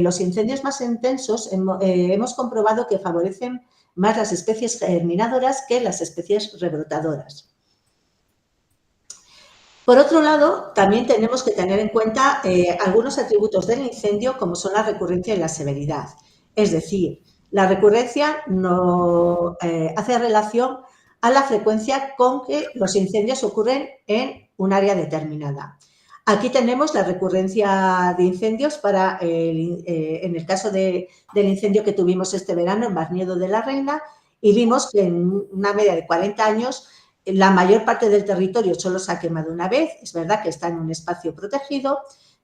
los incendios más intensos hemos comprobado que favorecen más las especies germinadoras que las especies rebrotadoras. Por otro lado, también tenemos que tener en cuenta algunos atributos del incendio, como son la recurrencia y la severidad. Es decir, la recurrencia no hace relación a la frecuencia con que los incendios ocurren en un área determinada. Aquí tenemos la recurrencia de incendios para, en el caso del incendio que tuvimos este verano en Barniedo de la Reina, y vimos que en una media de 40 años la mayor parte del territorio solo se ha quemado una vez. Es verdad que está en un espacio protegido,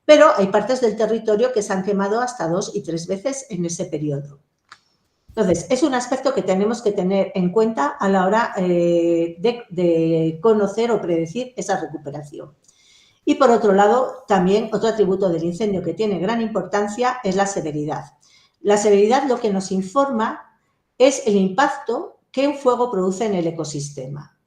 pero hay partes del territorio que se han quemado hasta 2 y 3 veces en ese periodo. Entonces, es un aspecto que tenemos que tener en cuenta a la hora de conocer o predecir esa recuperación. Y por otro lado, también otro atributo del incendio que tiene gran importancia es la severidad. La severidad lo que nos informa es el impacto que un fuego produce en el ecosistema.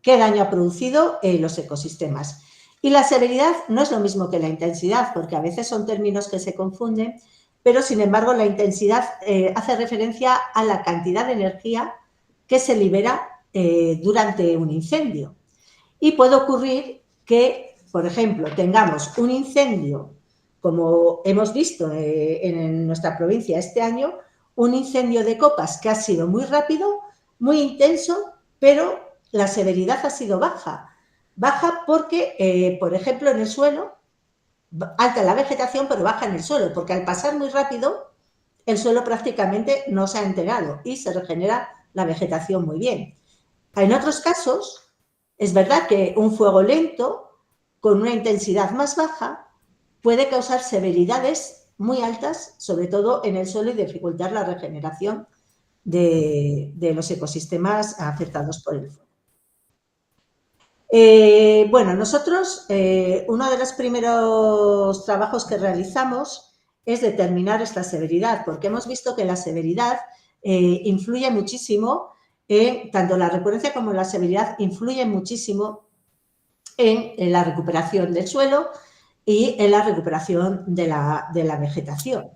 ¿Qué daño ha producido en los ecosistemas? Y la severidad no es lo mismo que la intensidad, porque a veces son términos que se confunden, pero sin embargo la intensidad hace referencia a la cantidad de energía que se libera durante un incendio. Y puede ocurrir que, por ejemplo, tengamos un incendio, como hemos visto en nuestra provincia este año, un incendio de copas que ha sido muy rápido, muy intenso, pero la severidad ha sido baja. Baja porque, por ejemplo, en el suelo, alta la vegetación, pero baja en el suelo, porque al pasar muy rápido, el suelo prácticamente no se ha enterado y se regenera la vegetación muy bien. En otros casos, es verdad que un fuego lento, con una intensidad más baja, puede causar severidades muy altas, sobre todo en el suelo, y dificultar la regeneración de los ecosistemas afectados por el fuego. Bueno, nosotros, uno de los primeros trabajos que realizamos es determinar esta severidad, porque hemos visto que la severidad influye muchísimo, tanto la recurrencia como la severidad influyen muchísimo en la recuperación del suelo y en la recuperación de la vegetación.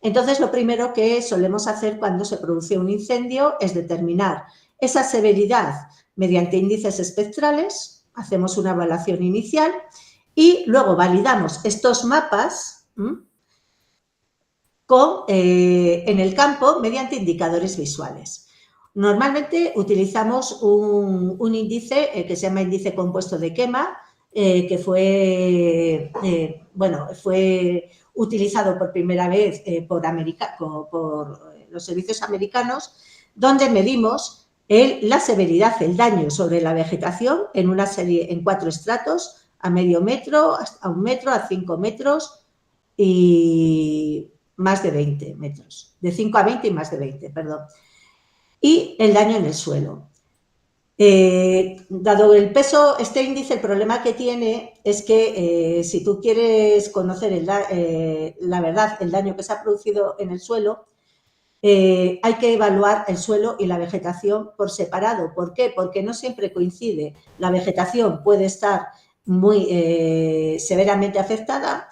Entonces, lo primero que solemos hacer cuando se produce un incendio es determinar esa severidad mediante índices espectrales, hacemos una evaluación inicial y luego validamos estos mapas en el campo mediante indicadores visuales. Normalmente utilizamos un índice que se llama índice compuesto de quema, que fue utilizado por primera vez por los servicios americanos, donde medimos la severidad, el daño sobre la vegetación en una serie, en 4 estratos, a medio metro, a 1 metro, a 5 metros y más de 20 metros, de 5 a 20 y más de 20, perdón. Y el daño en el suelo. Dado el peso, este índice, el problema que tiene es que si tú quieres conocer la verdad, el daño que se ha producido en el suelo, hay que evaluar el suelo y la vegetación por separado. ¿Por qué? Porque no siempre coincide. La vegetación puede estar muy severamente afectada,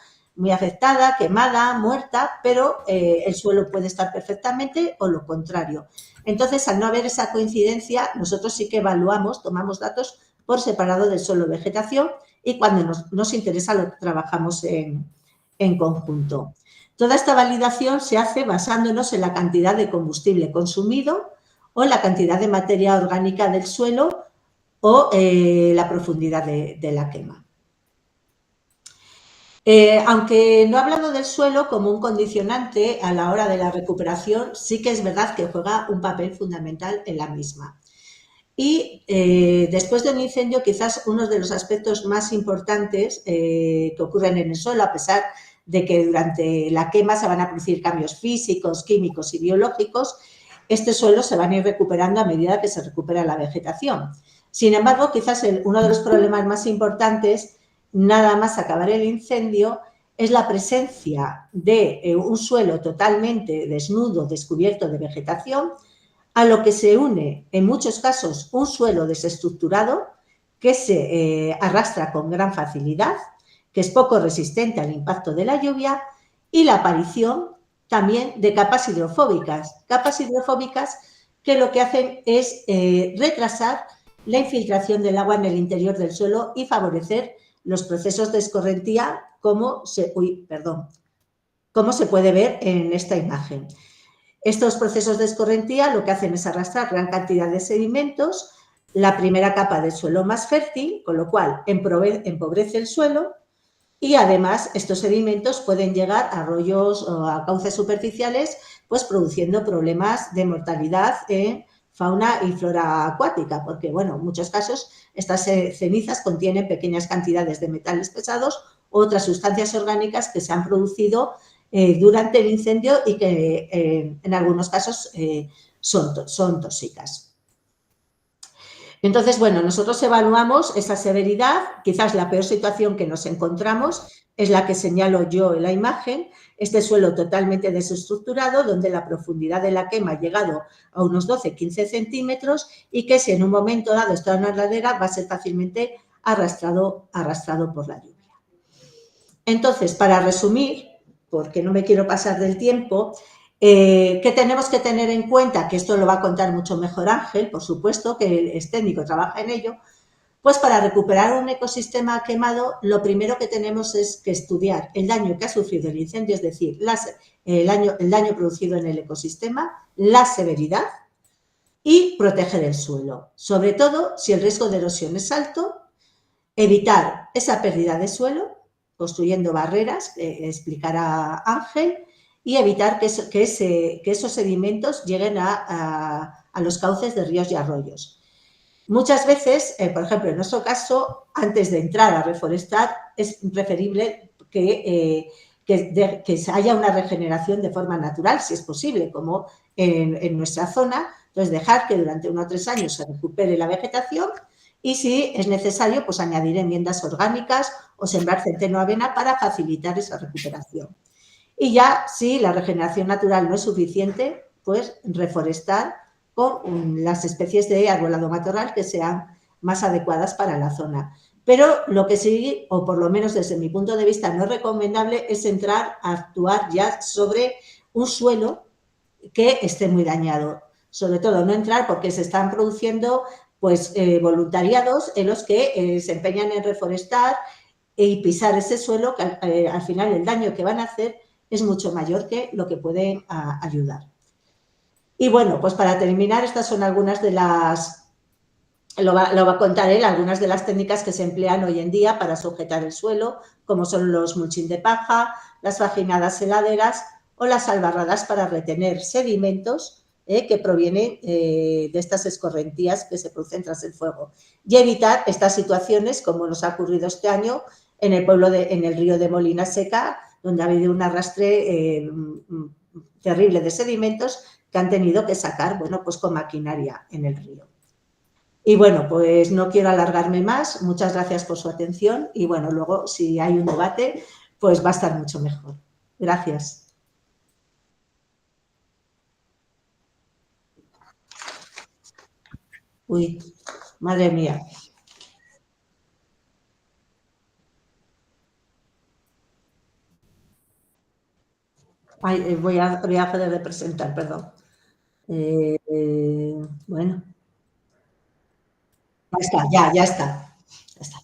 quemada, muerta, pero el suelo puede estar perfectamente o lo contrario. Entonces, al no haber esa coincidencia, nosotros sí que evaluamos, tomamos datos por separado del suelo y vegetación, y cuando nos interesa lo trabajamos en conjunto. Toda esta validación se hace basándonos en la cantidad de combustible consumido o la cantidad de materia orgánica del suelo o la profundidad de la quema. Aunque no he hablado del suelo como un condicionante a la hora de la recuperación, sí que es verdad que juega un papel fundamental en la misma. Y después de un incendio, quizás uno de los aspectos más importantes que ocurren en el suelo, a pesar de que durante la quema se van a producir cambios físicos, químicos y biológicos, este suelo se van a ir recuperando a medida que se recupera la vegetación. Sin embargo, quizás uno de los problemas más importantes, nada más acabar el incendio, es la presencia de un suelo totalmente desnudo, descubierto de vegetación, a lo que se une, en muchos casos, un suelo desestructurado que se arrastra con gran facilidad, que es poco resistente al impacto de la lluvia y la aparición también de capas hidrofóbicas que lo que hacen es retrasar la infiltración del agua en el interior del suelo y favorecer los procesos de escorrentía, como se puede ver en esta imagen. Estos procesos de escorrentía lo que hacen es arrastrar gran cantidad de sedimentos, la primera capa del suelo más fértil, con lo cual empobrece el suelo, y además estos sedimentos pueden llegar a arroyos o a cauces superficiales, pues produciendo problemas de mortalidad en fauna y flora acuática, porque bueno, en muchos casos estas cenizas contienen pequeñas cantidades de metales pesados u otras sustancias orgánicas que se han producido durante el incendio y que en algunos casos son tóxicas. Entonces, bueno, nosotros evaluamos esa severidad. Quizás la peor situación que nos encontramos es la que señalo yo en la imagen, este suelo totalmente desestructurado, donde la profundidad de la quema ha llegado a unos 12-15 centímetros y que si en un momento dado está en una ladera va a ser fácilmente arrastrado por la lluvia. Entonces, para resumir, porque no me quiero pasar del tiempo, ¿qué tenemos que tener en cuenta? Que esto lo va a contar mucho mejor Ángel, por supuesto, que es técnico, trabaja en ello. Pues para recuperar un ecosistema quemado, lo primero que tenemos es que estudiar el daño que ha sufrido el incendio, es decir, el daño producido en el ecosistema, la severidad y proteger el suelo. Sobre todo, si el riesgo de erosión es alto, evitar esa pérdida de suelo, construyendo barreras, explicará Ángel, y evitar que esos sedimentos lleguen a los cauces de ríos y arroyos. Muchas veces, por ejemplo, en nuestro caso, antes de entrar a reforestar, es preferible que haya una regeneración de forma natural, si es posible, como en nuestra zona. Entonces, dejar que durante 1 o 3 años se recupere la vegetación y, si es necesario, pues añadir enmiendas orgánicas o sembrar centeno o avena para facilitar esa recuperación. Y ya, si la regeneración natural no es suficiente, pues reforestar con las especies de arbolado matorral que sean más adecuadas para la zona. Pero lo que sí, o por lo menos desde mi punto de vista no es recomendable, es entrar a actuar ya sobre un suelo que esté muy dañado. Sobre todo no entrar porque se están produciendo pues voluntariados en los que se empeñan en reforestar y pisar ese suelo, que al final el daño que van a hacer es mucho mayor que lo que pueden ayudar. Y bueno, pues para terminar, estas son algunas de las, lo va a contar él, algunas de las técnicas que se emplean hoy en día para sujetar el suelo, como son los mulching de paja, las vaginadas heladeras o las albarradas para retener sedimentos que provienen de estas escorrentías que se producen tras el fuego, y evitar estas situaciones como nos ha ocurrido este año en el río de Molina Seca, donde ha habido un arrastre terrible de sedimentos que han tenido que sacar, bueno, pues con maquinaria en el río. Y bueno, pues no quiero alargarme más. Muchas gracias por su atención y bueno, luego si hay un debate, pues va a estar mucho mejor. Gracias. Uy, madre mía. Ay, voy a dejar de presentar, perdón. Bueno. Ya está, ya está. Ya está.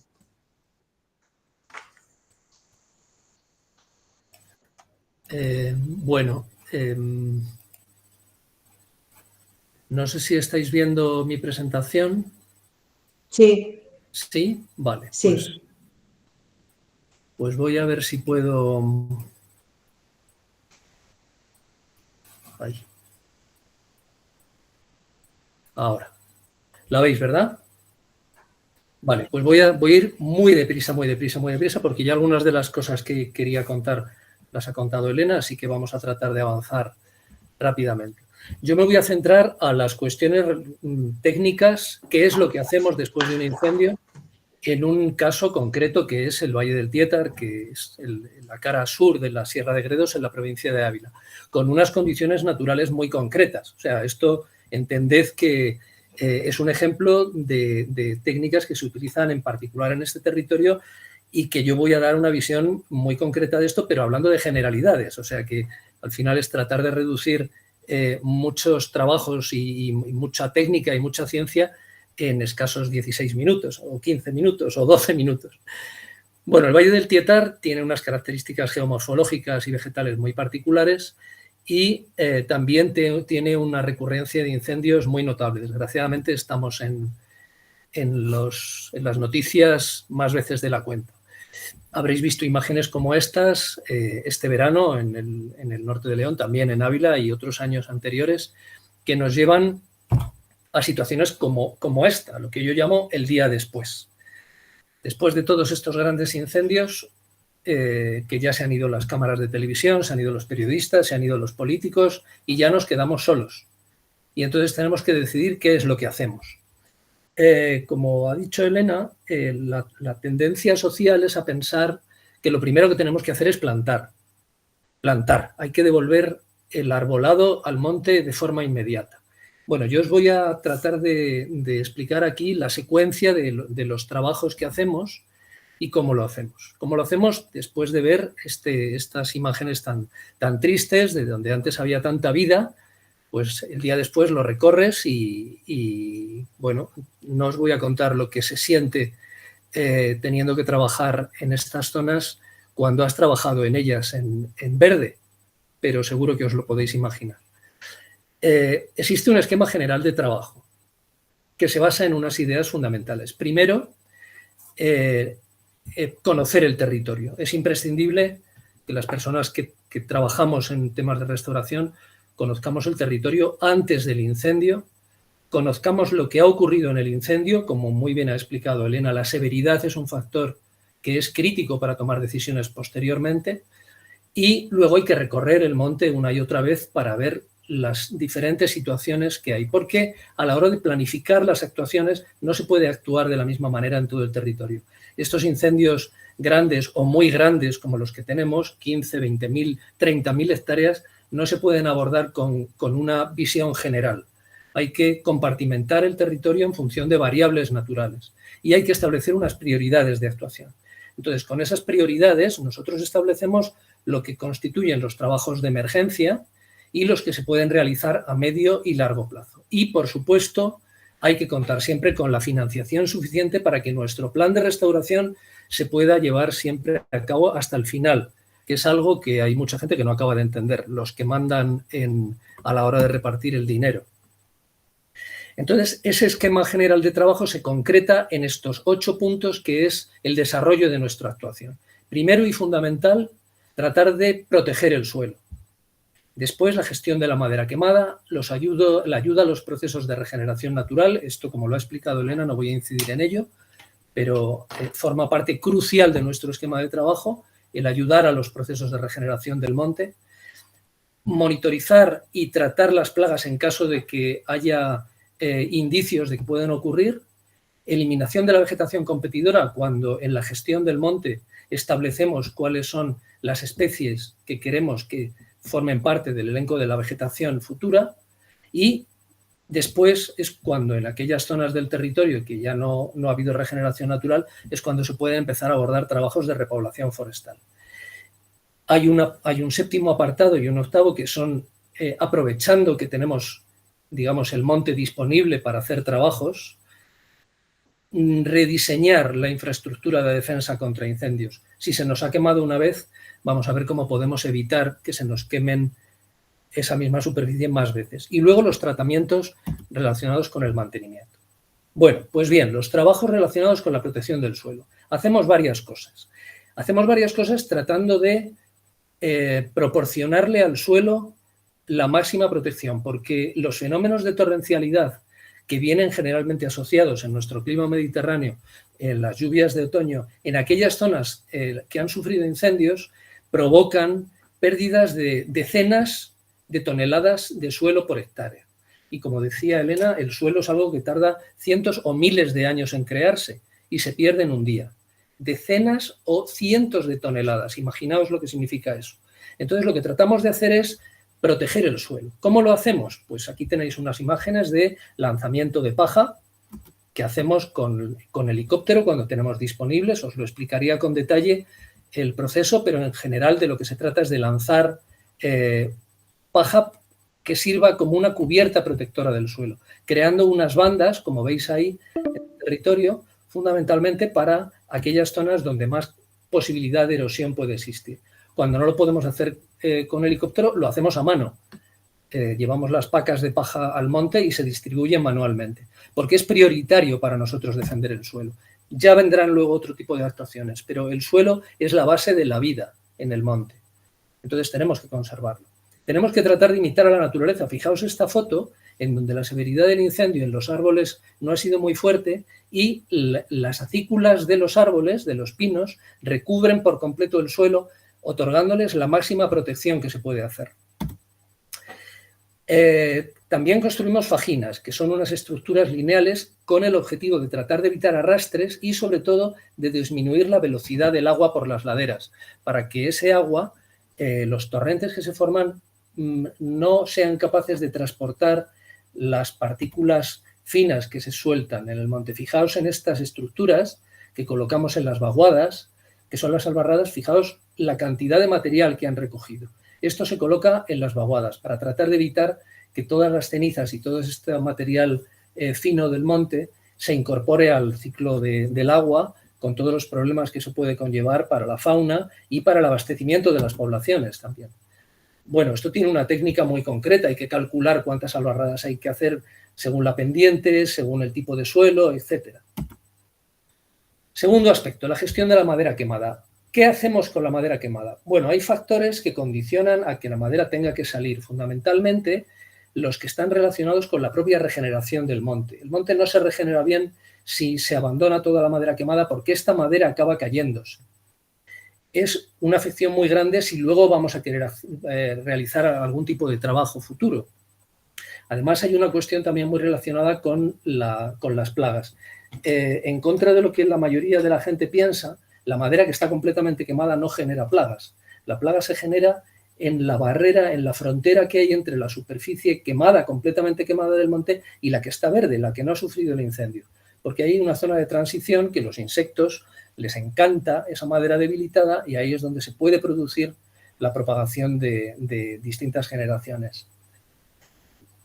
Bueno, no sé si estáis viendo mi presentación. Sí. ¿Sí? Vale. Sí. Pues voy a ver si puedo... Ahí. Ahora. ¿La veis, verdad? Vale, pues voy a ir muy deprisa, porque ya algunas de las cosas que quería contar las ha contado Elena, así que vamos a tratar de avanzar rápidamente. Yo me voy a centrar a las cuestiones técnicas, qué es lo que hacemos después de un incendio, en un caso concreto que es el Valle del Tietar, que es la cara sur de la Sierra de Gredos en la provincia de Ávila, con unas condiciones naturales muy concretas. O sea, esto entended que es un ejemplo de técnicas que se utilizan en particular en este territorio y que yo voy a dar una visión muy concreta de esto, pero hablando de generalidades. O sea que al final es tratar de reducir muchos trabajos y mucha técnica y mucha ciencia en escasos 16 minutos o 15 minutos o 12 minutos. Bueno, el Valle del Tietar tiene unas características geomorfológicas y vegetales muy particulares y también tiene una recurrencia de incendios muy notable. Desgraciadamente estamos en las noticias más veces de la cuenta. Habréis visto imágenes como estas este verano en el norte de León, también en Ávila y otros años anteriores, que nos llevan a situaciones como esta, lo que yo llamo el día después. Después de todos estos grandes incendios, que ya se han ido las cámaras de televisión, se han ido los periodistas, se han ido los políticos y ya nos quedamos solos. Y entonces tenemos que decidir qué es lo que hacemos. Como ha dicho Elena, la tendencia social es a pensar que lo primero que tenemos que hacer es plantar. Plantar. Hay que devolver el arbolado al monte de forma inmediata. Bueno, yo os voy a tratar de explicar aquí la secuencia de los trabajos que hacemos y cómo lo hacemos. Cómo lo hacemos después de ver estas imágenes tan tristes, de donde antes había tanta vida. Pues el día después lo recorres y bueno, no os voy a contar lo que se siente teniendo que trabajar en estas zonas cuando has trabajado en ellas en verde, pero seguro que os lo podéis imaginar. Existe un esquema general de trabajo que se basa en unas ideas fundamentales. Primero, conocer el territorio. Es imprescindible que las personas que trabajamos en temas de restauración conozcamos el territorio antes del incendio, conozcamos lo que ha ocurrido en el incendio, como muy bien ha explicado Elena, la severidad es un factor que es crítico para tomar decisiones posteriormente, y luego hay que recorrer el monte una y otra vez para ver las diferentes situaciones que hay, porque a la hora de planificar las actuaciones no se puede actuar de la misma manera en todo el territorio. Estos incendios grandes o muy grandes como los que tenemos, 15, 20.000, 30.000 hectáreas, no se pueden abordar con una visión general. Hay que compartimentar el territorio en función de variables naturales y hay que establecer unas prioridades de actuación. Entonces, con esas prioridades nosotros establecemos lo que constituyen los trabajos de emergencia y los que se pueden realizar a medio y largo plazo. Y, por supuesto, hay que contar siempre con la financiación suficiente para que nuestro plan de restauración se pueda llevar siempre a cabo hasta el final, que es algo que hay mucha gente que no acaba de entender, los que mandan a la hora de repartir el dinero. Entonces, ese esquema general de trabajo se concreta en estos 8 puntos, que es el desarrollo de nuestra actuación. Primero y fundamental, tratar de proteger el suelo. Después, la gestión de la madera quemada, la ayuda a los procesos de regeneración natural. Esto, como lo ha explicado Elena, no voy a incidir en ello, pero forma parte crucial de nuestro esquema de trabajo, el ayudar a los procesos de regeneración del monte. Monitorizar y tratar las plagas en caso de que haya indicios de que pueden ocurrir. Eliminación de la vegetación competidora cuando en la gestión del monte establecemos cuáles son las especies que queremos que formen parte del elenco de la vegetación futura, y después es cuando en aquellas zonas del territorio que ya no ha habido regeneración natural es cuando se pueden empezar a abordar trabajos de repoblación forestal. Hay un séptimo apartado y un octavo que son aprovechando que tenemos, digamos, el monte disponible para hacer trabajos, rediseñar la infraestructura de defensa contra incendios. Si se nos ha quemado una vez, vamos a ver cómo podemos evitar que se nos quemen esa misma superficie más veces. Y luego los tratamientos relacionados con el mantenimiento. Bueno, pues bien, los trabajos relacionados con la protección del suelo. Hacemos varias cosas. Hacemos varias cosas tratando de proporcionarle al suelo la máxima protección, porque los fenómenos de torrencialidad que vienen generalmente asociados en nuestro clima mediterráneo, en las lluvias de otoño, en aquellas zonas que han sufrido incendios, provocan pérdidas de decenas de toneladas de suelo por hectárea. Y como decía Elena, el suelo es algo que tarda cientos o miles de años en crearse y se pierde en un día. Decenas o cientos de toneladas, imaginaos lo que significa eso. Entonces lo que tratamos de hacer es proteger el suelo. ¿Cómo lo hacemos? Pues aquí tenéis unas imágenes de lanzamiento de paja que hacemos con helicóptero cuando tenemos disponibles. Os lo explicaría con detalle el proceso, pero en general de lo que se trata es de lanzar paja que sirva como una cubierta protectora del suelo, creando unas bandas, como veis ahí, en el territorio, fundamentalmente para aquellas zonas donde más posibilidad de erosión puede existir. Cuando no lo podemos hacer con helicóptero, lo hacemos a mano. Llevamos las pacas de paja al monte y se distribuyen manualmente, porque es prioritario para nosotros defender el suelo. Ya vendrán luego otro tipo de actuaciones, pero el suelo es la base de la vida en el monte. Entonces tenemos que conservarlo. Tenemos que tratar de imitar a la naturaleza. Fijaos esta foto en donde la severidad del incendio en los árboles no ha sido muy fuerte y las acículas de los árboles, de los pinos, recubren por completo el suelo, otorgándoles la máxima protección que se puede hacer. También construimos fajinas, que son unas estructuras lineales con el objetivo de tratar de evitar arrastres y, sobre todo, de disminuir la velocidad del agua por las laderas, para que ese agua, los torrentes que se forman, no sean capaces de transportar las partículas finas que se sueltan en el monte. Fijaos en estas estructuras que colocamos en las vaguadas, que son las albarradas, fijaos la cantidad de material que han recogido. Esto se coloca en las vaguadas para tratar de evitar que todas las cenizas y todo este material fino del monte se incorpore al ciclo del agua, con todos los problemas que eso puede conllevar para la fauna y para el abastecimiento de las poblaciones también. Bueno, esto tiene una técnica muy concreta, hay que calcular cuántas albarradas hay que hacer según la pendiente, según el tipo de suelo, etc. Segundo aspecto, la gestión de la madera quemada. ¿Qué hacemos con la madera quemada? Bueno, hay factores que condicionan a que la madera tenga que salir, fundamentalmente los que están relacionados con la propia regeneración del monte. El monte no se regenera bien si se abandona toda la madera quemada porque esta madera acaba cayéndose. Es una afección muy grande si luego vamos a querer realizar algún tipo de trabajo futuro. Además, hay una cuestión también muy relacionada con las plagas. En contra de lo que la mayoría de la gente piensa, la madera que está completamente quemada no genera plagas. La plaga se genera en la barrera, en la frontera que hay entre la superficie quemada, completamente quemada del monte, y la que está verde, la que no ha sufrido el incendio. Porque hay una zona de transición que los insectos les encanta esa madera debilitada y ahí es donde se puede producir la propagación de distintas generaciones.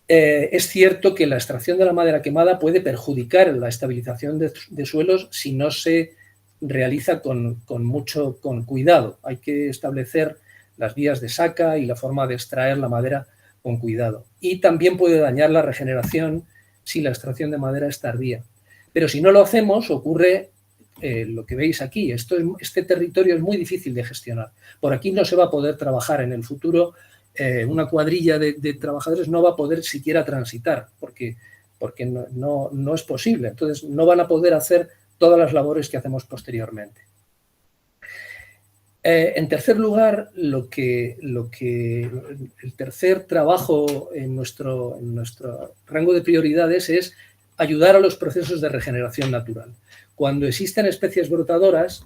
Es cierto que la extracción de la madera quemada puede perjudicar la estabilización de suelos si no se realiza con cuidado. Hay que establecer las vías de saca y la forma de extraer la madera con cuidado. Y también puede dañar la regeneración si la extracción de madera es tardía. Pero si no lo hacemos, ocurre lo que veis aquí. Este territorio es muy difícil de gestionar. Por aquí no se va a poder trabajar en el futuro. Una cuadrilla de trabajadores no va a poder siquiera transitar porque no es posible. Entonces, no van a poder hacer todas las labores que hacemos posteriormente. En tercer lugar, el tercer trabajo en nuestro rango de prioridades es ayudar a los procesos de regeneración natural. Cuando existen especies brotadoras,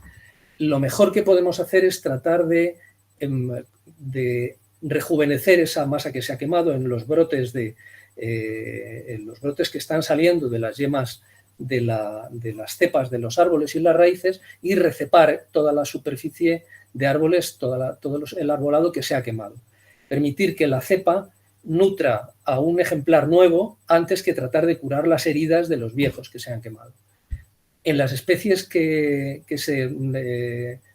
lo mejor que podemos hacer es tratar de rejuvenecer esa masa que se ha quemado en los brotes que están saliendo de las yemas de las cepas de los árboles y las raíces y recepar toda la superficie de árboles, todo el arbolado que se ha quemado. Permitir que la cepa nutra a un ejemplar nuevo antes que tratar de curar las heridas de los viejos que se han quemado. En las especies que se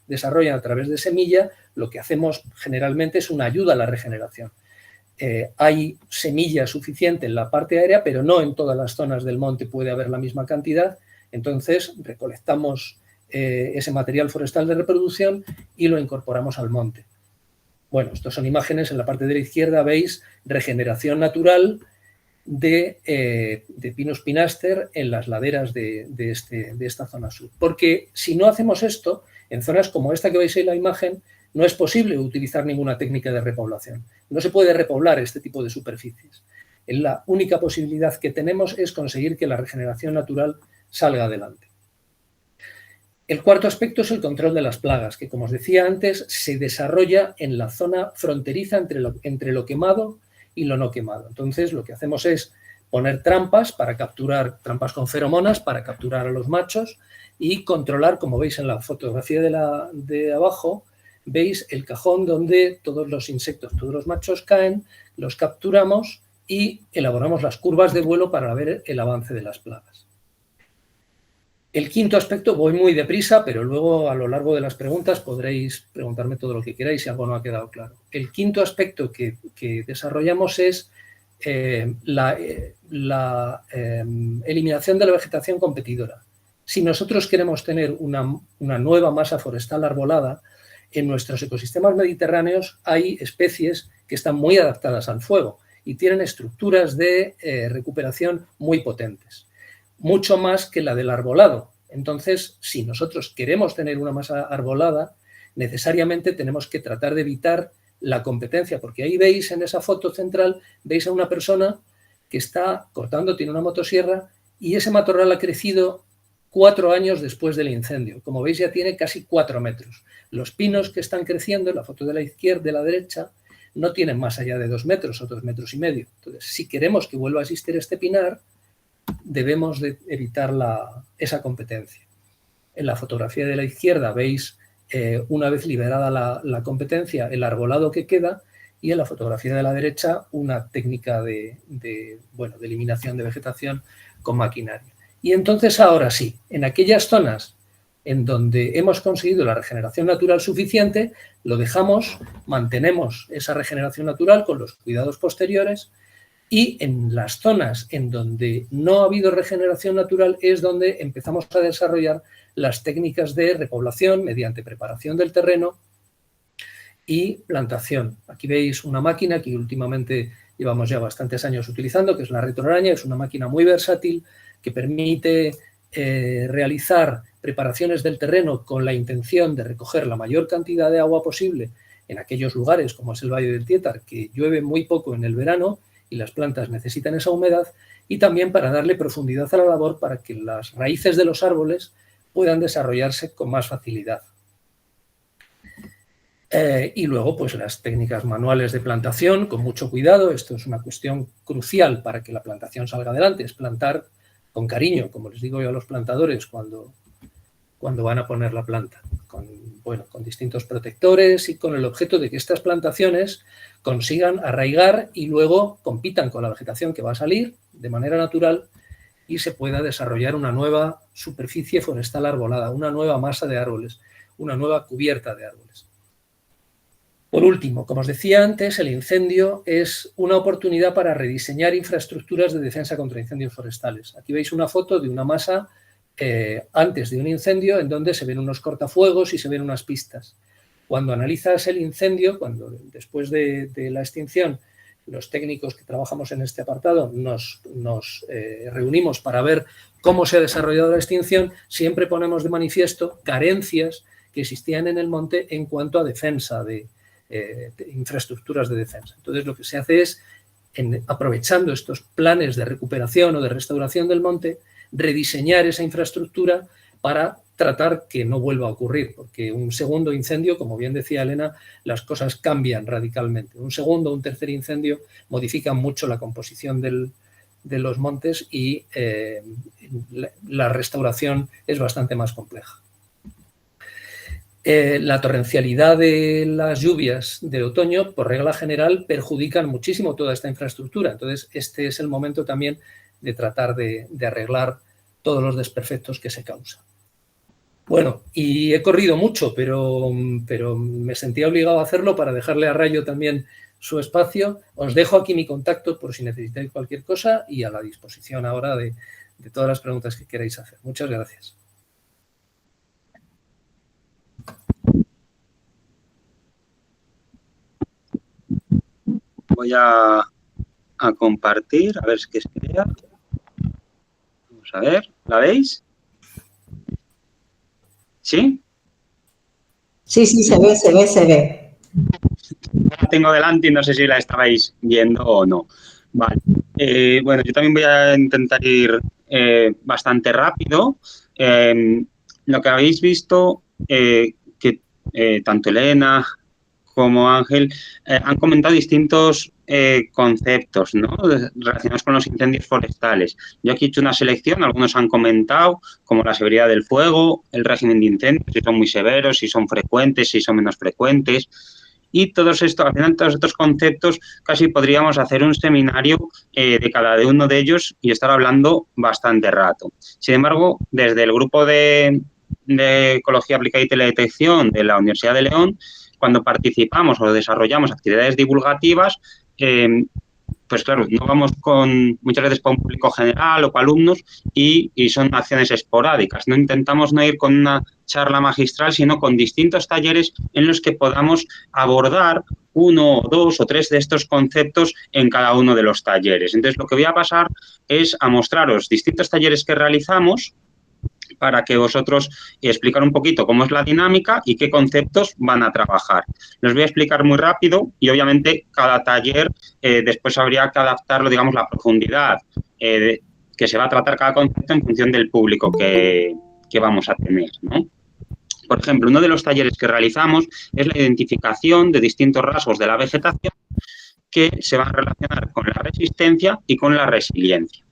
desarrollan a través de semilla, lo que hacemos generalmente es una ayuda a la regeneración. Hay semilla suficiente en la parte aérea, pero no en todas las zonas del monte puede haber la misma cantidad. Entonces, recolectamos ese material forestal de reproducción y lo incorporamos al monte. Bueno, estas son imágenes. En la parte de la izquierda veis regeneración natural de Pinus pinaster en las laderas de esta zona sur. Porque si no hacemos esto, en zonas como esta que veis en la imagen, no es posible utilizar ninguna técnica de repoblación. No se puede repoblar este tipo de superficies. La única posibilidad que tenemos es conseguir que la regeneración natural salga adelante. El cuarto aspecto es el control de las plagas, que, como os decía antes, se desarrolla en la zona fronteriza entre lo quemado y lo no quemado. Entonces, lo que hacemos es poner trampas para capturar, trampas con feromonas para capturar a los machos y controlar, como veis en la fotografía de abajo, veis el cajón donde todos los insectos, todos los machos caen, los capturamos y elaboramos las curvas de vuelo para ver el avance de las plagas. El quinto aspecto, voy muy deprisa, pero luego a lo largo de las preguntas podréis preguntarme todo lo que queráis si algo no ha quedado claro. El quinto aspecto que desarrollamos es la eliminación de la vegetación competidora. Si nosotros queremos tener una nueva masa forestal arbolada, en nuestros ecosistemas mediterráneos hay especies que están muy adaptadas al fuego y tienen estructuras de recuperación muy potentes, mucho más que la del arbolado. Entonces, si nosotros queremos tener una masa arbolada, necesariamente tenemos que tratar de evitar la competencia, porque ahí veis en esa foto central, veis a una persona que está cortando, tiene una motosierra y ese matorral ha crecido 4 años después del incendio. Como veis, ya tiene casi 4 metros. Los pinos que están creciendo, en la foto de la izquierda, de la derecha, no tienen más allá de 2 metros o 2,5 metros. Entonces, si queremos que vuelva a existir este pinar, debemos de evitar esa competencia. En la fotografía de la izquierda veis, una vez liberada la competencia, el arbolado que queda, y en la fotografía de la derecha una técnica de eliminación de vegetación con maquinaria. Y entonces ahora sí, en aquellas zonas en donde hemos conseguido la regeneración natural suficiente, lo dejamos, mantenemos esa regeneración natural con los cuidados posteriores, y en las zonas en donde no ha habido regeneración natural es donde empezamos a desarrollar las técnicas de repoblación mediante preparación del terreno y plantación. Aquí veis una máquina que últimamente llevamos ya bastantes años utilizando, que es la retroaraña. Es una máquina muy versátil que permite realizar preparaciones del terreno con la intención de recoger la mayor cantidad de agua posible en aquellos lugares, como es el Valle del Tietar, que llueve muy poco en el verano y las plantas necesitan esa humedad, y también para darle profundidad a la labor para que las raíces de los árboles puedan desarrollarse con más facilidad. Y luego, pues las técnicas manuales de plantación, con mucho cuidado. Esto es una cuestión crucial para que la plantación salga adelante, es plantar con cariño, como les digo yo a los plantadores cuando van a poner la planta, con distintos protectores y con el objeto de que estas plantaciones consigan arraigar y luego compitan con la vegetación que va a salir de manera natural y se pueda desarrollar una nueva superficie forestal arbolada, una nueva masa de árboles, una nueva cubierta de árboles. Por último, como os decía antes, el incendio es una oportunidad para rediseñar infraestructuras de defensa contra incendios forestales. Aquí veis una foto de una masa antes de un incendio en donde se ven unos cortafuegos y se ven unas pistas. Cuando analizas el incendio, después de la extinción, los técnicos que trabajamos en este apartado nos reunimos para ver cómo se ha desarrollado la extinción, siempre ponemos de manifiesto carencias que existían en el monte en cuanto a defensa de infraestructuras de defensa. Entonces, lo que se hace es, aprovechando estos planes de recuperación o de restauración del monte, rediseñar esa infraestructura para tratar que no vuelva a ocurrir, porque un segundo incendio, como bien decía Elena, las cosas cambian radicalmente. Un segundo o un tercer incendio modifican mucho la composición de los montes y la restauración es bastante más compleja. La torrencialidad de las lluvias de otoño, por regla general, perjudican muchísimo toda esta infraestructura. Entonces, este es el momento también de tratar de arreglar todos los desperfectos que se causan. Bueno, y he corrido mucho, pero me sentía obligado a hacerlo para dejarle a Rayo también su espacio. Os dejo aquí mi contacto por si necesitáis cualquier cosa y a la disposición ahora de todas las preguntas que queráis hacer. Muchas gracias. Voy a compartir, a ver qué es que vea. Vamos a ver, ¿la veis? ¿Sí? Sí, se ve. La tengo delante y no sé si la estabais viendo o no. Vale. Bueno, yo también voy a intentar ir bastante rápido. Lo que habéis visto, que tanto Elena como Ángel, han comentado distintos conceptos, ¿no?, relacionados con los incendios forestales. Yo aquí he hecho una selección, algunos han comentado, como la severidad del fuego, el régimen de incendios, si son muy severos, si son frecuentes, si son menos frecuentes. Y todos estos, al final, todos estos conceptos, casi podríamos hacer un seminario de cada uno de ellos y estar hablando bastante rato. Sin embargo, desde el grupo de Ecología Aplicada y Teledetección de la Universidad de León, cuando participamos o desarrollamos actividades divulgativas, pues claro, no vamos muchas veces con un público general o con alumnos y son acciones esporádicas. No intentamos no ir con una charla magistral, sino con distintos talleres en los que podamos abordar 1, 2 o 3 de estos conceptos en cada uno de los talleres. Entonces, lo que voy a pasar es a mostraros distintos talleres que realizamos para que vosotros explicar un poquito cómo es la dinámica y qué conceptos van a trabajar. Los voy a explicar muy rápido y, obviamente, cada taller después habría que adaptarlo, digamos, la profundidad que se va a tratar cada concepto en función del público que vamos a tener, ¿no? Por ejemplo, uno de los talleres que realizamos es la identificación de distintos rasgos de la vegetación que se van a relacionar con la resistencia y con la resiliencia,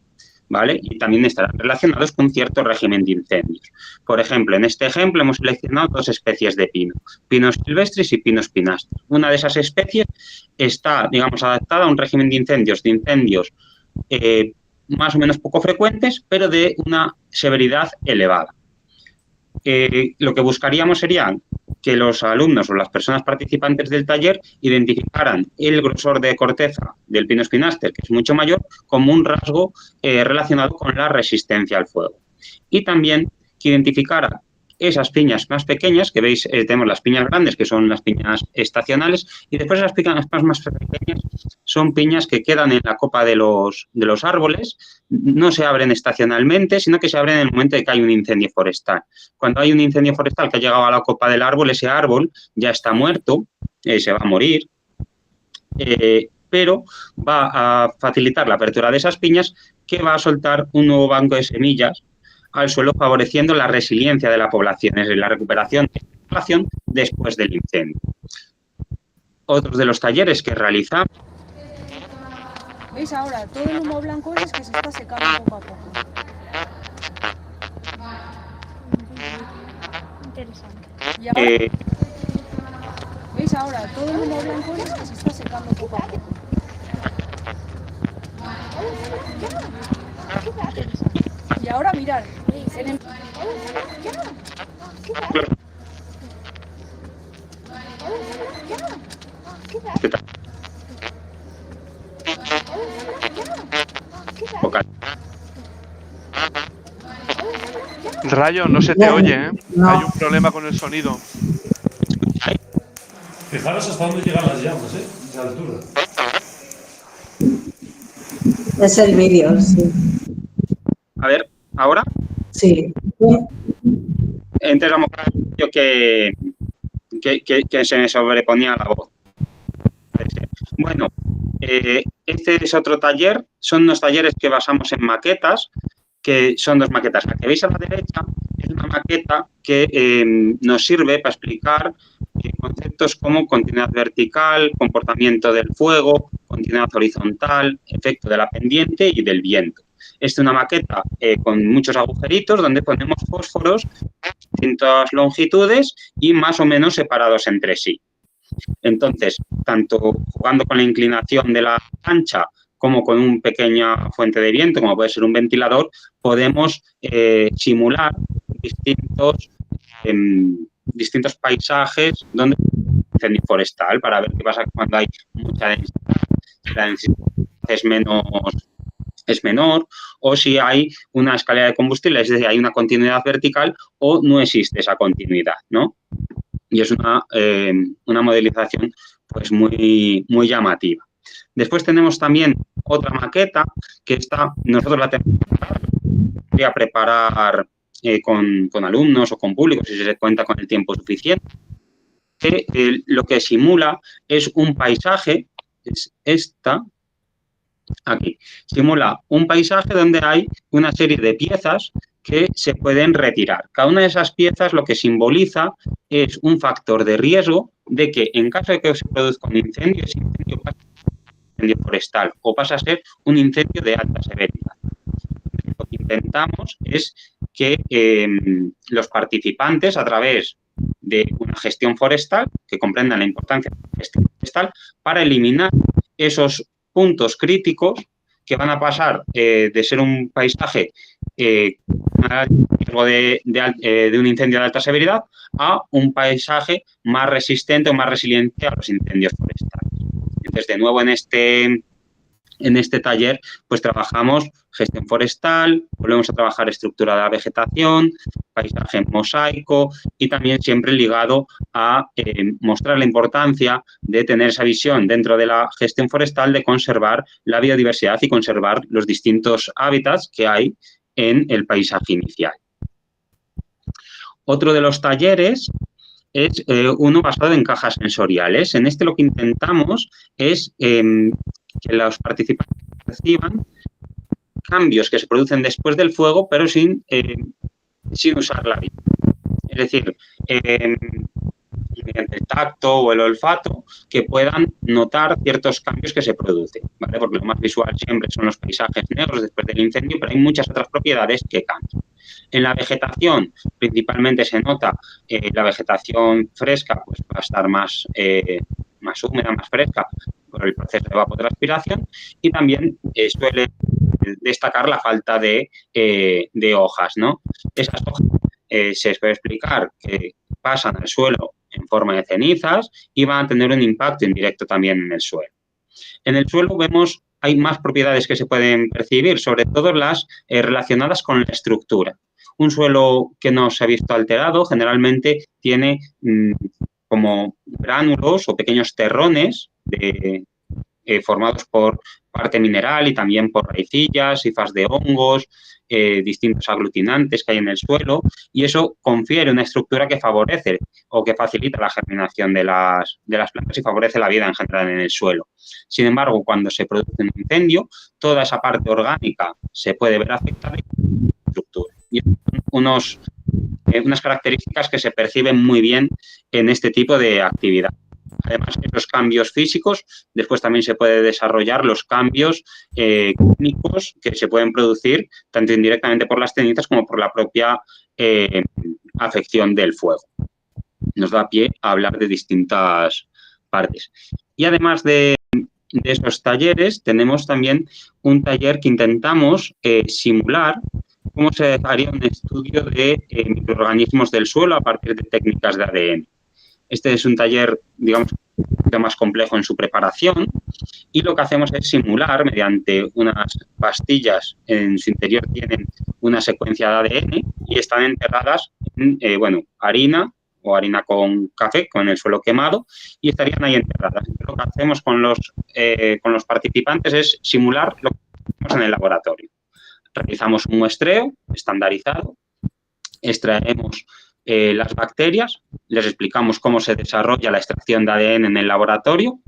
¿vale? Y también estarán relacionados con cierto régimen de incendios. Por ejemplo, en este ejemplo hemos seleccionado 2 especies de pino, pinos silvestres y pinos pinastres. Una de esas especies está, digamos, adaptada a un régimen de incendios más o menos poco frecuentes, pero de una severidad elevada. Lo que buscaríamos sería que los alumnos o las personas participantes del taller identificaran el grosor de corteza del Pinus pinaster, que es mucho mayor, como un rasgo relacionado con la resistencia al fuego. Y también que identificara esas piñas más pequeñas, que veis, tenemos las piñas grandes, que son las piñas estacionales, y después las piñas más pequeñas son piñas que quedan en la copa de los árboles, no se abren estacionalmente, sino que se abren en el momento de que hay un incendio forestal. Cuando hay un incendio forestal que ha llegado a la copa del árbol, ese árbol ya está muerto, se va a morir, pero va a facilitar la apertura de esas piñas, que va a soltar un nuevo banco de semillas al suelo, favoreciendo la resiliencia de la población, es decir, la recuperación de la población después del incendio. Otros de los talleres que realizamos. ¿Veis ahora? Todo el humo blanco es que se está secando poco a poco. Interesante. ¿Y ahora? ¿Veis ahora? Todo el humo blanco es que se está secando poco a poco. Y ahora mirad. Rayo, no se te oye, ¿eh? No. Hay un problema con el sonido. Fijaros hasta dónde llegan las llamas, de altura. Es el vídeo, sí. A ver, ¿ahora? Sí. Entonces, vamos a ver que se me sobreponía la voz. Bueno, este es otro taller. Son unos talleres que basamos en maquetas, que son 2 maquetas. La que veis a la derecha es una maqueta que nos sirve para explicar conceptos como continuidad vertical, comportamiento del fuego, continuidad horizontal, efecto de la pendiente y del viento. Es una maqueta con muchos agujeritos donde ponemos fósforos de distintas longitudes y más o menos separados entre sí. Entonces, tanto jugando con la inclinación de la plancha como con una pequeña fuente de viento, como puede ser un ventilador, podemos simular distintos paisajes donde hay incendio forestal, para ver qué pasa cuando hay mucha densidad, si la densidad es menor, o si hay una escalera de combustible, es decir, hay una continuidad vertical o no existe esa continuidad, ¿no? Y es una modelización pues muy, muy llamativa. Después tenemos también otra maqueta que nosotros la tenemos que preparar con alumnos o con públicos, si se cuenta con el tiempo suficiente, que lo que simula es un paisaje, es esta, aquí, simula un paisaje donde hay una serie de piezas que se pueden retirar. Cada una de esas piezas lo que simboliza es un factor de riesgo de que en caso de que se produzca un incendio, ese incendio pasa a ser un incendio forestal o pasa a ser un incendio de alta severidad. Lo que intentamos es que los participantes, a través de una gestión forestal, que comprendan la importancia de la gestión forestal, para eliminar esos puntos críticos que van a pasar de ser un paisaje riesgo de un incendio de alta severidad a un paisaje más resistente o más resiliente a los incendios forestales. Entonces, de nuevo, en este taller, pues trabajamos gestión forestal, volvemos a trabajar estructura de la vegetación, paisaje en mosaico y también siempre ligado a mostrar la importancia de tener esa visión dentro de la gestión forestal de conservar la biodiversidad y conservar los distintos hábitats que hay en el paisaje inicial. Otro de los talleres es uno basado en cajas sensoriales. En este lo que intentamos es que los participantes reciban cambios que se producen después del fuego, pero sin usar la vista. Es decir, mediante el tacto o el olfato, que puedan notar ciertos cambios que se producen, ¿vale? Porque lo más visual siempre son los paisajes negros después del incendio, pero hay muchas otras propiedades que cambian. En la vegetación, principalmente se nota la vegetación fresca, pues va a estar más húmeda, más fresca por el proceso de evapotranspiración, y también suele destacar la falta de hojas, ¿no? Esas hojas se puede explicar que pasan al suelo en forma de cenizas y van a tener un impacto indirecto también en el suelo. En el suelo hay más propiedades que se pueden percibir, sobre todo las relacionadas con la estructura. Un suelo que no se ha visto alterado generalmente tiene como gránulos o pequeños terrones formados por parte mineral y también por raicillas, hifas de hongos, distintos aglutinantes que hay en el suelo, y eso confiere una estructura que favorece o que facilita la germinación de las plantas y favorece la vida en general en el suelo. Sin embargo, cuando se produce un incendio, toda esa parte orgánica se puede ver afectada y la estructura. Y unas características que se perciben muy bien en este tipo de actividad. Además, esos cambios físicos, después también se puede desarrollar los cambios químicos que se pueden producir tanto indirectamente por las cenizas como por la propia afección del fuego. Nos da pie a hablar de distintas partes. Y además de esos talleres, tenemos también un taller que intentamos simular cómo se haría un estudio de microorganismos del suelo a partir de técnicas de ADN. Este es un taller, digamos, un poquito más complejo en su preparación, y lo que hacemos es simular mediante unas pastillas, en su interior tienen una secuencia de ADN y están enterradas en, harina o harina con café, con el suelo quemado, y estarían ahí enterradas. Entonces, lo que hacemos con los participantes es simular lo que hacemos en el laboratorio. Realizamos un muestreo estandarizado, extraemos las bacterias, les explicamos cómo se desarrolla la extracción de ADN en el laboratorio.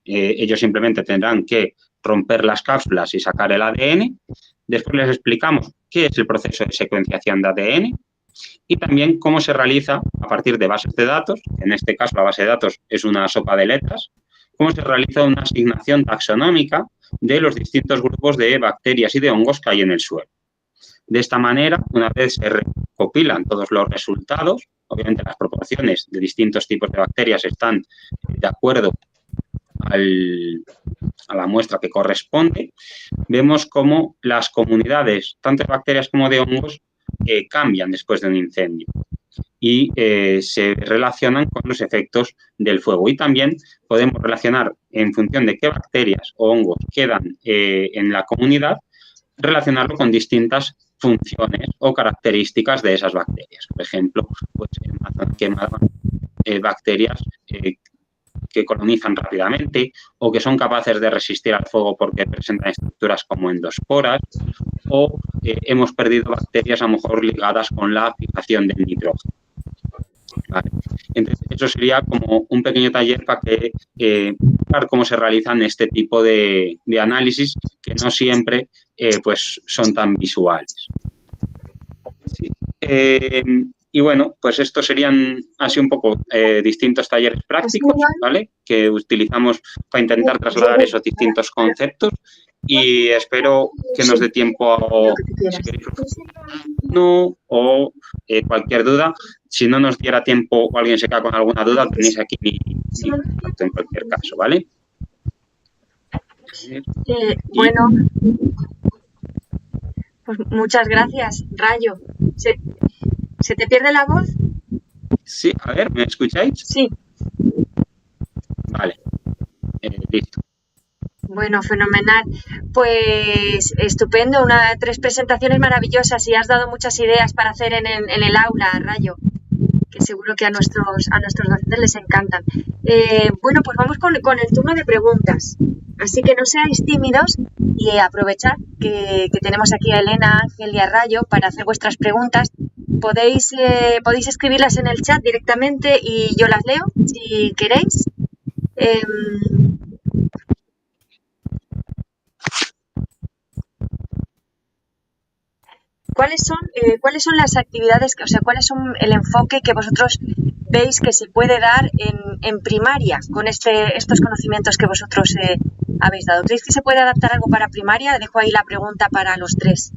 Ellos simplemente tendrán que romper las cápsulas y sacar el ADN. Después les explicamos qué es el proceso de secuenciación de ADN y también cómo se realiza a partir de bases de datos. En este caso, la base de datos es una sopa de letras. Cómo se realiza una asignación taxonómica de los distintos grupos de bacterias y de hongos que hay en el suelo. De esta manera, una vez se recopilan todos los resultados, obviamente las proporciones de distintos tipos de bacterias están de acuerdo a la muestra que corresponde, vemos cómo las comunidades, tanto de bacterias como de hongos, cambian después de un incendio y se relacionan con los efectos del fuego. Y también podemos relacionar, en función de qué bacterias o hongos quedan en la comunidad, relacionarlo con distintas funciones o características de esas bacterias. Por ejemplo, pues quemaban bacterias que colonizan rápidamente o que son capaces de resistir al fuego porque presentan estructuras como endosporas, o hemos perdido bacterias a lo mejor ligadas con la fijación del nitrógeno. ¿Vale? Entonces, eso sería como un pequeño taller para ver cómo se realizan este tipo de análisis que no siempre pues son tan visuales. Y bueno, pues estos serían así un poco distintos talleres prácticos, ¿vale? Que utilizamos para intentar trasladar esos distintos conceptos y espero que nos dé tiempo a si queréis uno o cualquier duda. Si no nos diera tiempo o alguien se queda con alguna duda, tenéis aquí mi contacto en cualquier caso, ¿vale? Bueno, pues muchas gracias, Rayo. ¿Se te pierde la voz? Sí, a ver, ¿me escucháis? Sí. Vale, listo. Bueno, fenomenal. Pues estupendo, 3 presentaciones maravillosas y has dado muchas ideas para hacer en el aula, Rayo, que seguro que a nuestros docentes les encantan. Bueno, pues vamos con el turno de preguntas. Así que no seáis tímidos y aprovechad que tenemos aquí a Elena, Ángel y a Rayo para hacer vuestras preguntas. Podéis escribirlas en el chat directamente y yo las leo, si queréis. ¿Cuáles son las actividades, o sea, cuáles son el enfoque que vosotros veis que se puede dar en primaria con estos conocimientos que vosotros habéis dado? ¿Creéis que se puede adaptar algo para primaria? Dejo ahí la pregunta para los 3.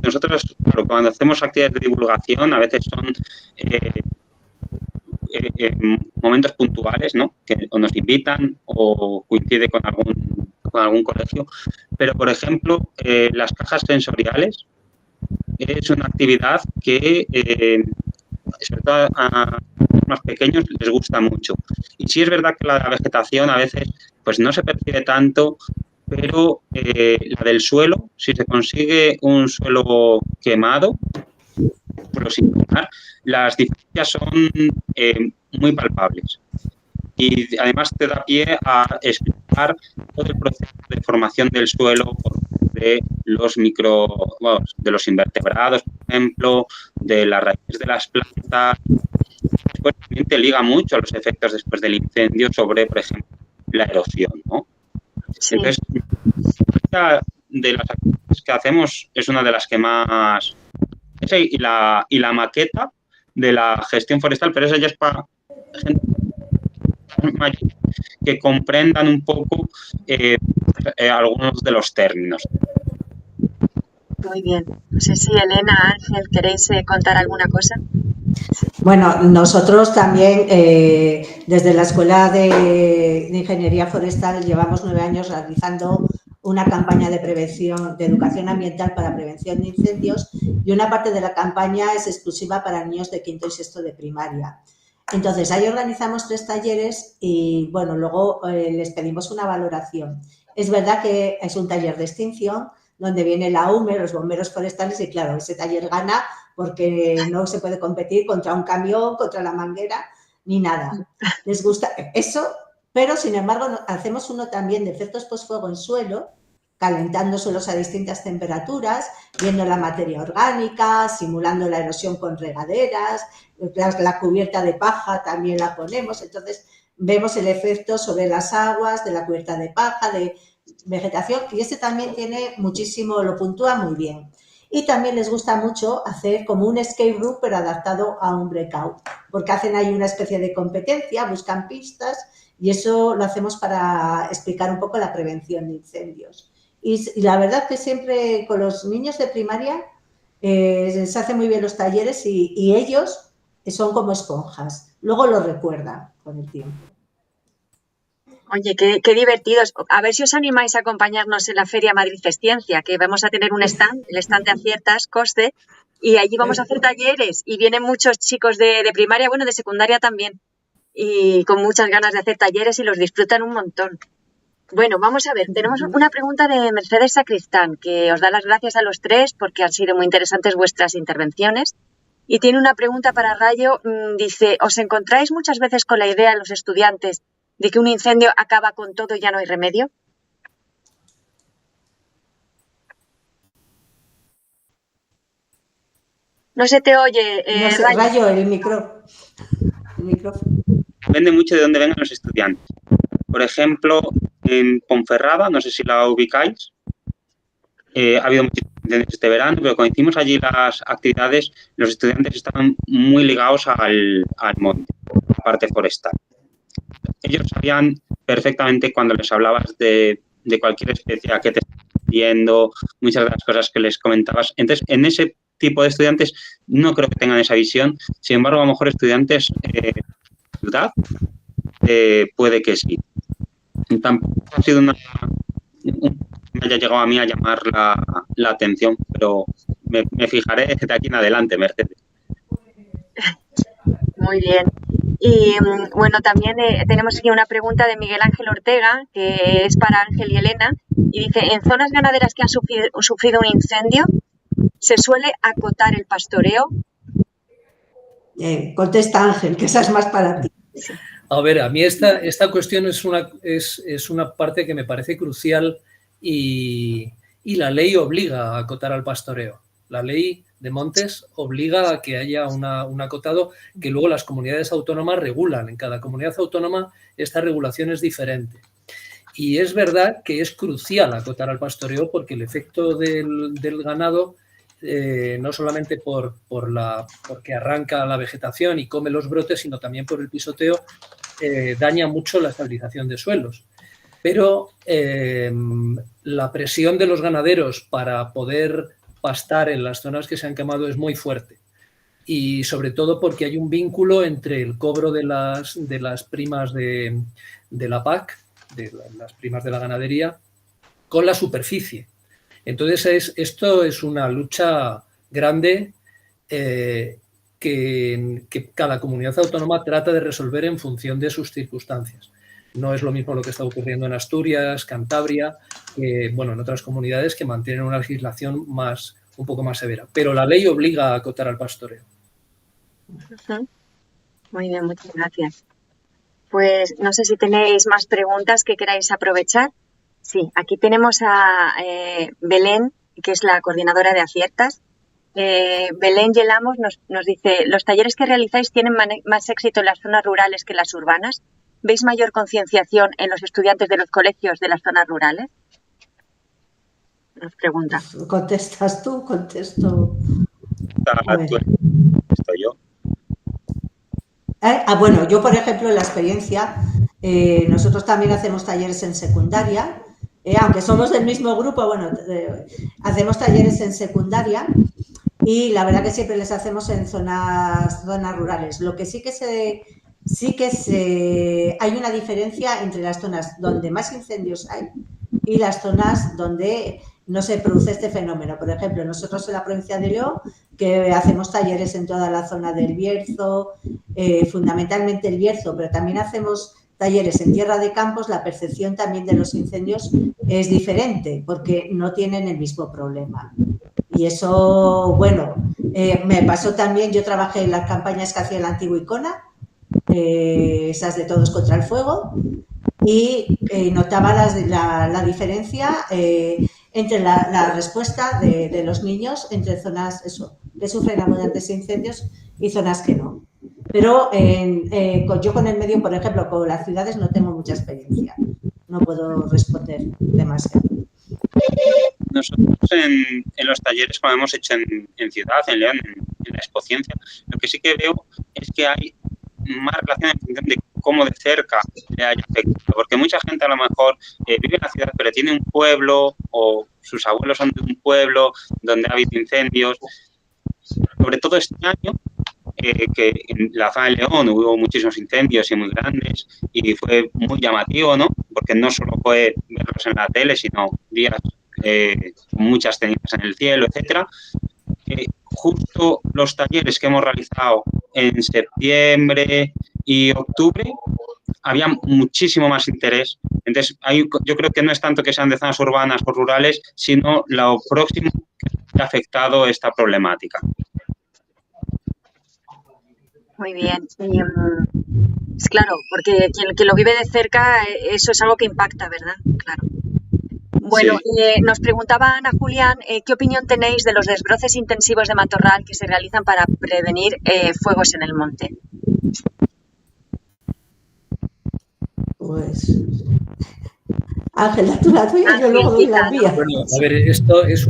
Nosotros cuando hacemos actividades de divulgación a veces son momentos puntuales, ¿no? Que o nos invitan o coincide con algún colegio. Pero, por ejemplo, las cajas sensoriales es una actividad que, sobre todo a los más pequeños, les gusta mucho. Y sí es verdad que la de la vegetación a veces pues no se percibe tanto, pero la del suelo, si se consigue un suelo quemado, pero sin quemar, las diferencias son muy palpables. Y además te da pie a explicar todo el proceso de formación del suelo de los de los invertebrados, por ejemplo, de las raíces de las plantas. Después también te liga mucho a los efectos después del incendio sobre, por ejemplo, la erosión, ¿no? Sí. Entonces, de las actividades que hacemos es una de las que más... Y la maqueta de la gestión forestal, pero esa ya es para gente que comprendan un poco algunos de los términos. Muy bien. No sé si Elena, Ángel, ¿queréis contar alguna cosa? Bueno, nosotros también desde la Escuela de Ingeniería Forestal llevamos 9 años realizando una campaña de prevención, de educación ambiental para prevención de incendios, y una parte de la campaña es exclusiva para niños de 5º y 6º de primaria. Entonces, ahí organizamos 3 talleres y, bueno, luego les pedimos una valoración. Es verdad que es un taller de extinción donde viene la UME, los bomberos forestales, y claro, ese taller gana porque no se puede competir contra un camión, contra la manguera, ni nada. Les gusta eso, pero sin embargo hacemos uno también de efectos postfuego en suelo, calentando suelos a distintas temperaturas, viendo la materia orgánica, simulando la erosión con regaderas, la cubierta de paja también la ponemos, entonces vemos el efecto sobre las aguas de la cubierta de paja, de vegetación, y este también tiene muchísimo, lo puntúa muy bien. Y también les gusta mucho hacer como un escape room, pero adaptado a un breakout, porque hacen ahí una especie de competencia, buscan pistas, y eso lo hacemos para explicar un poco la prevención de incendios. Y la verdad que siempre con los niños de primaria se hacen muy bien los talleres y ellos son como esponjas. Luego lo recuerdan con el tiempo. Oye, qué divertidos. A ver si os animáis a acompañarnos en la Feria Madrid Fesciencia, que vamos a tener un stand, el stand de Aciertas, Coste, y allí vamos a hacer talleres y vienen muchos chicos de primaria, bueno, de secundaria también, y con muchas ganas de hacer talleres y los disfrutan un montón. Bueno, vamos a ver, tenemos una pregunta de Mercedes Sacristán, que os da las gracias a los 3 porque han sido muy interesantes vuestras intervenciones. Y tiene una pregunta para Rayo, dice, ¿os encontráis muchas veces con la idea los estudiantes de que un incendio acaba con todo y ya no hay remedio? No se te oye, no sé, Rayo, el micrófono. Depende mucho de dónde vengan los estudiantes. Por ejemplo, en Ponferrada, no sé si la ubicáis, ha habido muchos incendios este verano, pero cuando hicimos allí las actividades, los estudiantes estaban muy ligados al monte, a la parte forestal. Ellos sabían perfectamente cuando les hablabas de cualquier especie a qué te estás viendo, muchas de las cosas que les comentabas. Entonces, en ese tipo de estudiantes no creo que tengan esa visión. Sin embargo, a lo mejor estudiantes de ciudad puede que sí. Tampoco ha sido me haya llegado a mí a llamar la atención, pero me fijaré de aquí en adelante, Mercedes. Muy bien. Y bueno, también tenemos aquí una pregunta de Miguel Ángel Ortega, que es para Ángel y Elena, y dice, en zonas ganaderas que han sufrido un incendio, ¿se suele acotar el pastoreo? Contesta Ángel, que esa es más para ti. A ver, a mí esta cuestión es una parte que me parece crucial y la ley obliga a acotar al pastoreo. La ley de montes obliga a que haya un acotado que luego las comunidades autónomas regulan. En cada comunidad autónoma esta regulación es diferente. Y es verdad que es crucial acotar al pastoreo porque el efecto del ganado, no solamente porque arranca la vegetación y come los brotes, sino también por el pisoteo, daña mucho la estabilización de suelos. Pero la presión de los ganaderos para poder pastar en las zonas que se han quemado es muy fuerte. Y sobre todo porque hay un vínculo entre el cobro de las primas de la PAC, de las primas de la ganadería, con la superficie. Entonces, esto es una lucha grande que cada comunidad autónoma trata de resolver en función de sus circunstancias. No es lo mismo lo que está ocurriendo en Asturias, Cantabria, en otras comunidades que mantienen una legislación un poco más severa. Pero la ley obliga a acotar al pastoreo. Muy bien, muchas gracias. Pues no sé si tenéis más preguntas que queráis aprovechar. Sí, aquí tenemos a Belén, que es la coordinadora de Aciertas. Belén Yelamos nos dice, ¿los talleres que realizáis tienen más éxito en las zonas rurales que en las urbanas? ¿Veis mayor concienciación en los estudiantes de los colegios de las zonas rurales? Nos pregunta. ¿Contestas tú? Contesto. Estoy yo. Bueno, yo, por ejemplo, en la experiencia, nosotros también hacemos talleres en secundaria, aunque somos del mismo grupo, hacemos talleres en secundaria y la verdad que siempre les hacemos en zonas rurales. Lo que sí que hay una diferencia entre las zonas donde más incendios hay y las zonas donde no se produce este fenómeno. Por ejemplo, nosotros en la provincia de León, que hacemos talleres en toda la zona del Bierzo, fundamentalmente el Bierzo, pero también hacemos talleres en Tierra de Campos, la percepción también de los incendios es diferente porque no tienen el mismo problema. Y eso, me pasó también, yo trabajé en las campañas que hacía el antiguo Icona, esas de Todos contra el Fuego, y notaba la diferencia entre la respuesta de los niños entre zonas que sufren abundantes incendios y zonas que no. Pero yo con el medio, por ejemplo, con las ciudades no tengo mucha experiencia. No puedo responder demasiado. Nosotros en los talleres, como hemos hecho en Ciudad, en León, en la Expociencia, lo que sí que veo es que hay más relación en función de cómo de cerca le haya afectado. Porque mucha gente a lo mejor vive en la ciudad, pero tiene un pueblo o sus abuelos son de un pueblo donde ha habido incendios. Sobre todo este año, que en la zona de León hubo muchísimos incendios y muy grandes y fue muy llamativo, ¿no? Porque no solo fue verlos en la tele, sino días con muchas cenizas en el cielo, etcétera. Justo los talleres que hemos realizado en septiembre y octubre había muchísimo más interés. Entonces, yo creo que no es tanto que sean de zonas urbanas o rurales, sino lo próximo que ha afectado esta problemática. Muy bien. Es claro, porque quien lo vive de cerca, eso es algo que impacta, ¿verdad? Claro. Bueno, sí. Nos preguntaba Ana Julián, ¿qué opinión tenéis de los desbroces intensivos de matorral que se realizan para prevenir fuegos en el monte? Pues Ángela, tú la tuya, yo luego doy la mía. Bueno, a ver, esto es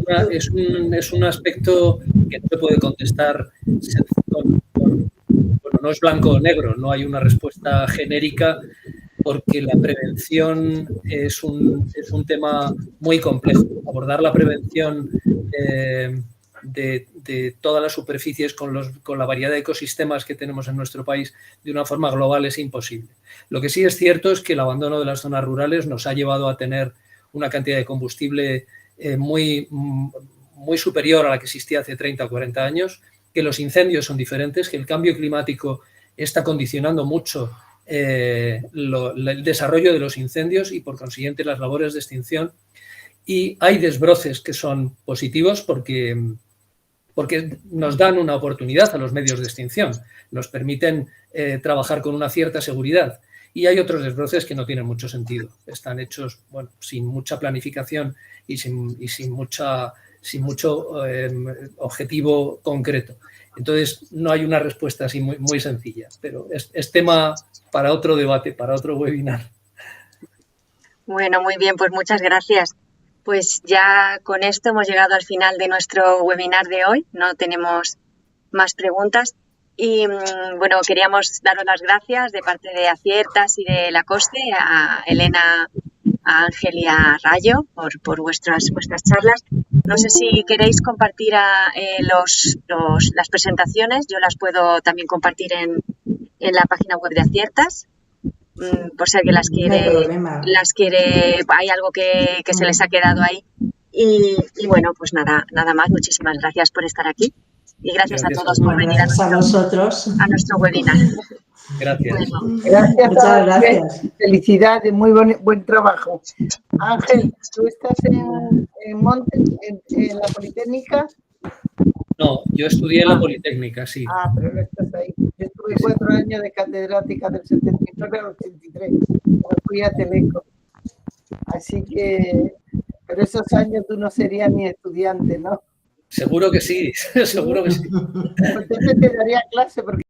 un aspecto que no se puede contestar bueno, no es blanco o negro, no hay una respuesta genérica porque la prevención es un tema muy complejo. Abordar la prevención de todas las superficies con la variedad de ecosistemas que tenemos en nuestro país de una forma global es imposible. Lo que sí es cierto es que el abandono de las zonas rurales nos ha llevado a tener una cantidad de combustible muy superior a la que existía hace 30 o 40 años, que los incendios son diferentes, que el cambio climático está condicionando mucho el desarrollo de los incendios y, por consiguiente, las labores de extinción. Y hay desbroces que son positivos porque nos dan una oportunidad a los medios de extinción, nos permiten trabajar con una cierta seguridad. Y hay otros desbroces que no tienen mucho sentido, están hechos sin mucha planificación y sin mucho objetivo concreto. Entonces, no hay una respuesta así muy sencilla, pero es tema para otro debate, para otro webinar. Bueno, muy bien, pues muchas gracias. Pues ya con esto hemos llegado al final de nuestro webinar de hoy, no tenemos más preguntas. Y bueno, queríamos daros las gracias de parte de Aciertas y de la COSCE a Elena, a Ángel y a Rayo por vuestras charlas. No sé si queréis compartir las presentaciones, yo las puedo también compartir en la página web de Aciertas, por si alguien las quiere, hay algo que se les ha quedado ahí. Y bueno, pues nada más, muchísimas gracias por estar aquí. Y gracias a todos por venir a nuestro webinar. Gracias. Bueno. Gracias. Muchas gracias. Felicidades, muy buen trabajo. Ángel, ¿tú estás en Montes, en la Politécnica? No, yo estudié en la Politécnica, sí. Pero no estás ahí. Yo estuve 4 años de catedrática del 79 al 83. Me fui a Teleco. Así que, pero esos años tú no serías ni estudiante, ¿no? Seguro que sí, seguro que sí. Entonces te daría clase porque